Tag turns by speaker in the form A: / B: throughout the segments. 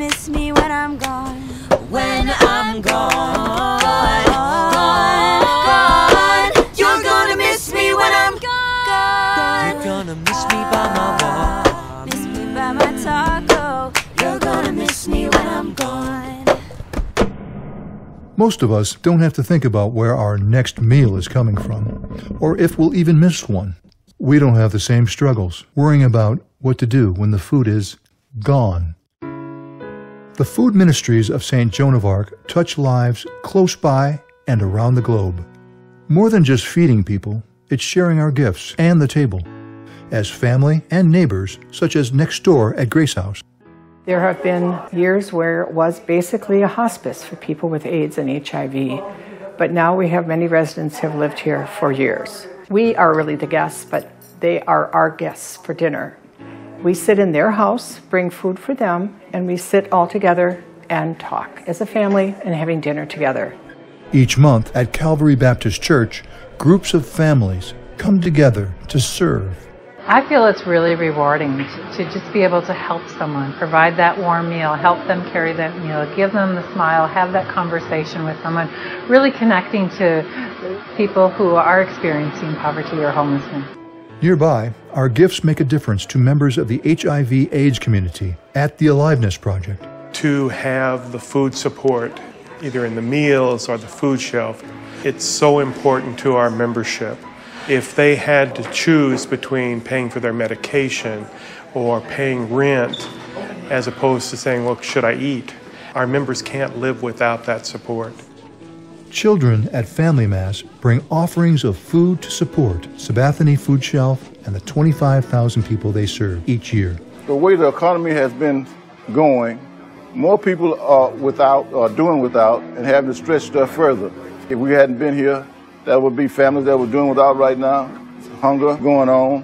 A: miss me when I'm gone. When I'm gone, gone. You're gonna miss me when I'm gone.
B: You're gonna miss me by my walk.
A: Miss me by my taco. You're gonna miss me when I'm gone.
C: Most of us don't have to think about where our next meal is coming from, or if we'll even miss one. We don't have the same struggles, worrying about what to do when the food is gone. The Food Ministries of St. Joan of Arc touch lives close by and around the globe. More than just feeding people, it's sharing our gifts and the table, as family and neighbors, such as next door at Grace House.
D: There have been years where it was basically a hospice for people with AIDS and HIV, but now we have many residents who have lived here for years. We are really the guests, but they are our guests for dinner. We sit in their house, bring food for them, and we sit all together and talk as a family and having dinner together.
C: Each month at Calvary Baptist Church, groups of families come together to serve.
E: I feel it's really rewarding to just be able to help someone, provide that warm meal, help them carry that meal, give them the smile, have that conversation with someone, really connecting to people who are experiencing poverty or homelessness.
C: Nearby, our gifts make a difference to members of the HIV/AIDS community at the Aliveness Project.
F: To have the food support, either in the meals or the food shelf, it's so important to our membership. If they had to choose between paying for their medication or paying rent, as opposed to saying, well, should I eat? Our members can't live without that support.
C: Children at Family Mass bring offerings of food to support Sabathani Food Shelf and the 25,000 people they serve each year.
G: The way the economy has been going, more people are doing without and having to stretch stuff further. If we hadn't been here, that would be families that were doing without right now, hunger going on,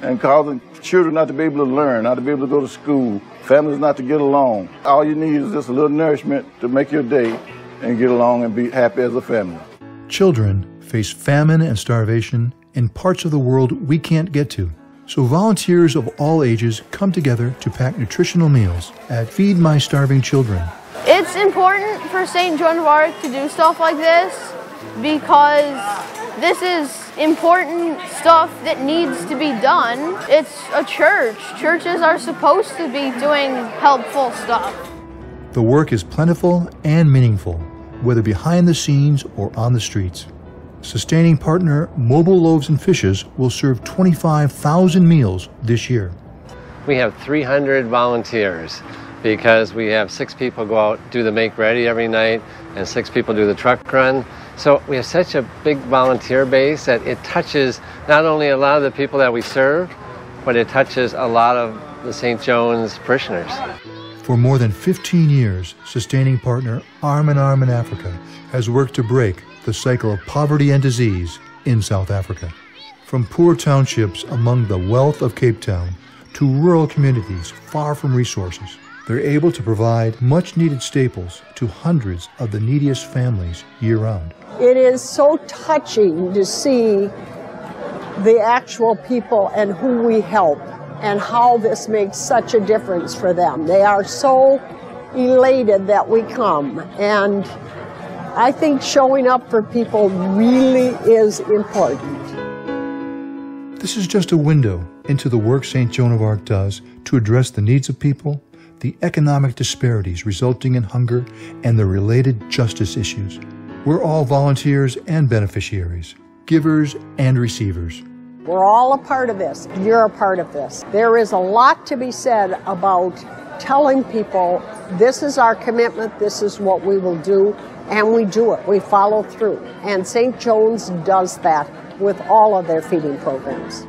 G: and causing children not to be able to learn, not to be able to go to school, families not to get along. All you need is just a little nourishment to make your day and get along and be happy as a family.
C: Children face famine and starvation in parts of the world we can't get to. So volunteers of all ages come together to pack nutritional meals at Feed My Starving Children.
H: It's important for St. Joan of Arc to do stuff like this because this is important stuff that needs to be done. It's a church. Churches are supposed to be doing helpful stuff.
C: The work is plentiful and meaningful, whether behind the scenes or on the streets. Sustaining partner Mobile Loaves and Fishes will serve 25,000 meals this year.
I: We have 300 volunteers because we have 6 people go out, do the make ready every night, and 6 people do the truck run. So we have such a big volunteer base that it touches not only a lot of the people that we serve, but it touches a lot of the St. John's parishioners.
C: For more than 15 years, sustaining partner Arm in Arm in Africa has worked to break the cycle of poverty and disease in South Africa. From poor townships among the wealth of Cape Town to rural communities far from resources, they're able to provide much-needed staples to hundreds of the neediest families year-round.
J: It is so touching to see the actual people and who we help and how this makes such a difference for them. They are so elated that we come, and I think showing up for people really is important.
C: This is just a window into the work St. Joan of Arc does to address the needs of people, the economic disparities resulting in hunger, and the related justice issues. We're all volunteers and beneficiaries, givers and receivers.
J: We're all a part of this. You're a part of this. There is a lot to be said about telling people this is our commitment, this is what we will do, and we do it. We follow through. And St. John's does that with all of their feeding programs.